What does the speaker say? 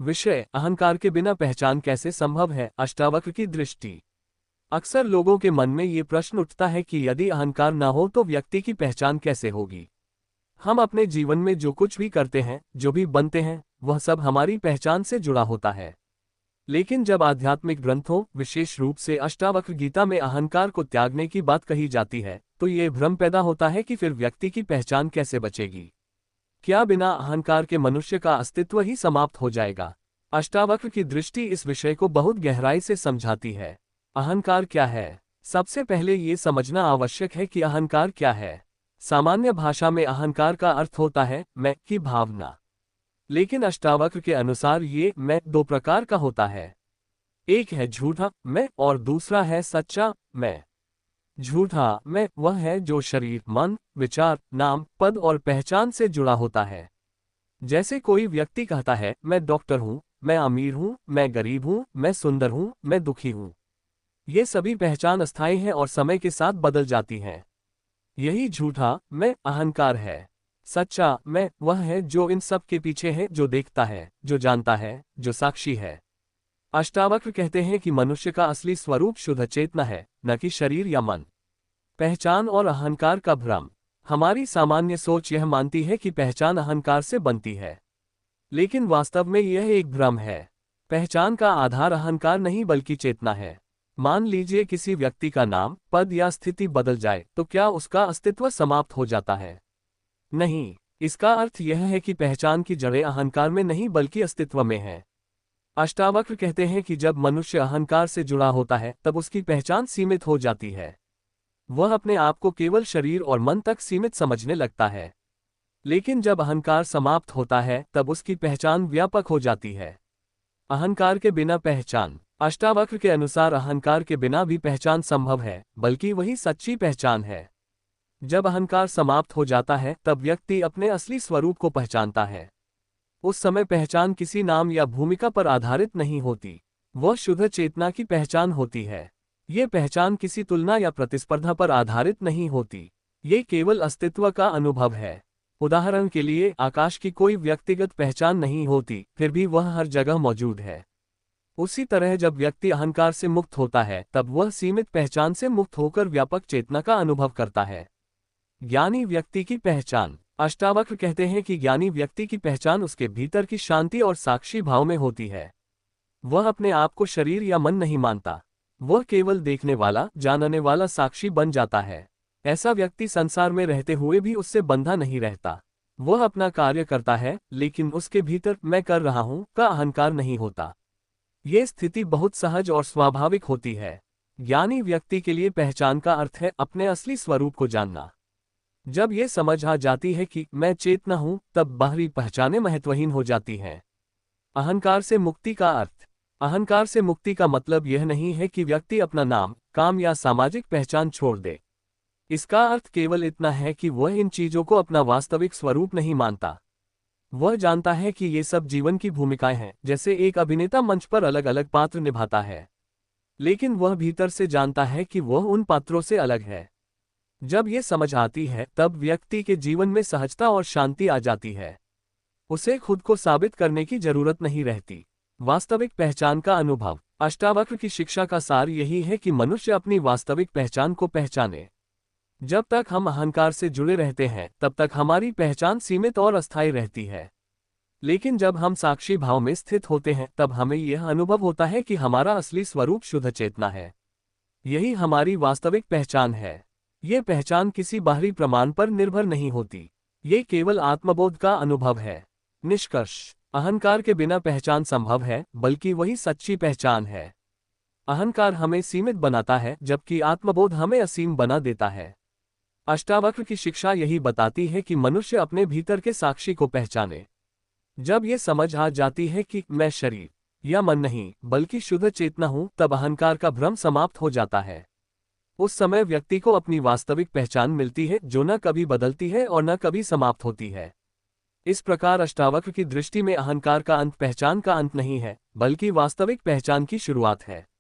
विषय: अहंकार के बिना पहचान कैसे संभव है? अष्टावक्र की दृष्टि। अक्सर लोगों के मन में ये प्रश्न उठता है कि यदि अहंकार न हो तो व्यक्ति की पहचान कैसे होगी। हम अपने जीवन में जो कुछ भी करते हैं, जो भी बनते हैं, वह सब हमारी पहचान से जुड़ा होता है। लेकिन जब आध्यात्मिक ग्रंथों, विशेष रूप से अष्टावक्र गीता में अहंकार को त्यागने की बात कही जाती है, तो ये भ्रम पैदा होता है कि फिर व्यक्ति की पहचान कैसे बचेगी। क्या बिना अहंकार के मनुष्य का अस्तित्व ही समाप्त हो जाएगा? अष्टावक्र की दृष्टि इस विषय को बहुत गहराई से समझाती है। अहंकार क्या है? सबसे पहले ये समझना आवश्यक है कि अहंकार क्या है। सामान्य भाषा में अहंकार का अर्थ होता है मैं की भावना। लेकिन अष्टावक्र के अनुसार ये मैं दो प्रकार का होता है। एक है झूठा मैं और दूसरा है सच्चा मैं। झूठा मैं वह है जो शरीर, मन, विचार, नाम, पद और पहचान से जुड़ा होता है। जैसे कोई व्यक्ति कहता है मैं डॉक्टर हूं, मैं अमीर हूं, मैं गरीब हूं, मैं सुंदर हूं, मैं दुखी हूं। ये सभी पहचान अस्थायी हैं और समय के साथ बदल जाती हैं। यही झूठा मैं अहंकार है। सच्चा मैं वह है जो इन सब के पीछे है, जो देखता है, जो जानता है, जो साक्षी है। अष्टावक्र कहते हैं कि मनुष्य का असली स्वरूप शुद्ध चेतना है, न कि शरीर या मन। पहचान और अहंकार का भ्रम। हमारी सामान्य सोच यह मानती है कि पहचान अहंकार से बनती है, लेकिन वास्तव में यह एक भ्रम है। पहचान का आधार अहंकार नहीं बल्कि चेतना है। मान लीजिए किसी व्यक्ति का नाम, पद या स्थिति बदल जाए तो क्या उसका अस्तित्व समाप्त हो जाता है? नहीं। इसका अर्थ यह है कि पहचान की जड़ें अहंकार में नहीं बल्कि अस्तित्व में है। अष्टावक्र कहते हैं कि जब मनुष्य अहंकार से जुड़ा होता है तब उसकी पहचान सीमित हो जाती है। वह अपने आप को केवल शरीर और मन तक सीमित समझने लगता है। लेकिन जब अहंकार समाप्त होता है तब उसकी पहचान व्यापक हो जाती है। अहंकार के बिना पहचान। अष्टावक्र के अनुसार अहंकार के बिना भी पहचान संभव है, बल्कि वही सच्ची पहचान है। जब अहंकार समाप्त हो जाता है तब व्यक्ति अपने असली स्वरूप को पहचानता है। उस समय पहचान किसी नाम या भूमिका पर आधारित नहीं होती। वह शुद्ध चेतना की पहचान होती है। ये पहचान किसी तुलना या प्रतिस्पर्धा पर आधारित नहीं होती। ये केवल अस्तित्व का अनुभव है। उदाहरण के लिए, आकाश की कोई व्यक्तिगत पहचान नहीं होती, फिर भी वह हर जगह मौजूद है। उसी तरह जब व्यक्ति अहंकार से मुक्त होता है तब वह सीमित पहचान से मुक्त होकर व्यापक चेतना का अनुभव करता है। ज्ञानी व्यक्ति की पहचान। अष्टावक्र कहते हैं कि ज्ञानी व्यक्ति की पहचान उसके भीतर की शांति और साक्षी भाव में होती है। वह अपने आप को शरीर या मन नहीं मानता। वह केवल देखने वाला, जानने वाला साक्षी बन जाता है। ऐसा व्यक्ति संसार में रहते हुए भी उससे बंधा नहीं रहता। वह अपना कार्य करता है, लेकिन उसके भीतर मैं कर रहा हूं का अहंकार नहीं होता। ये स्थिति बहुत सहज और स्वाभाविक होती है। ज्ञानी व्यक्ति के लिए पहचान का अर्थ है अपने असली स्वरूप को जानना। जब ये समझ आ जाती है कि मैं चेतना हूं, तब बाहरी पहचानें महत्वहीन हो जाती हैं। अहंकार से मुक्ति का अर्थ। अहंकार से मुक्ति का मतलब यह नहीं है कि व्यक्ति अपना नाम, काम या सामाजिक पहचान छोड़ दे। इसका अर्थ केवल इतना है कि वह इन चीजों को अपना वास्तविक स्वरूप नहीं मानता। वह जानता है कि ये सब जीवन की भूमिकाएं हैं, जैसे एक अभिनेता मंच पर अलग अलग पात्र निभाता है। लेकिन वह भीतर से जानता है कि वह उन पात्रों से अलग है। जब ये समझ आती है तब व्यक्ति के जीवन में सहजता और शांति आ जाती है। उसे खुद को साबित करने की जरूरत नहीं रहती। वास्तविक पहचान का अनुभव। अष्टावक्र की शिक्षा का सार यही है कि मनुष्य अपनी वास्तविक पहचान को पहचाने। जब तक हम अहंकार से जुड़े रहते हैं तब तक हमारी पहचान सीमित और अस्थायी रहती है। लेकिन जब हम साक्षी भाव में स्थित होते हैं तब हमें यह अनुभव होता है कि हमारा असली स्वरूप शुद्ध चेतना है। यही हमारी वास्तविक पहचान है। ये पहचान किसी बाहरी प्रमाण पर निर्भर नहीं होती। ये केवल आत्मबोध का अनुभव है। निष्कर्ष। अहंकार के बिना पहचान संभव है, बल्कि वही सच्ची पहचान है। अहंकार हमें सीमित बनाता है, जबकि आत्मबोध हमें असीम बना देता है। अष्टावक्र की शिक्षा यही बताती है कि मनुष्य अपने भीतर के साक्षी को पहचाने। जब ये समझ आ जाती है कि मैं शरीर या मन नहीं बल्कि शुद्ध चेतना हूं, तब अहंकार का भ्रम समाप्त हो जाता है। उस समय व्यक्ति को अपनी वास्तविक पहचान मिलती है, जो न कभी बदलती है और न कभी समाप्त होती है। इस प्रकार अष्टावक्र की दृष्टि में अहंकार का अंत पहचान का अंत नहीं है, बल्कि वास्तविक पहचान की शुरुआत है।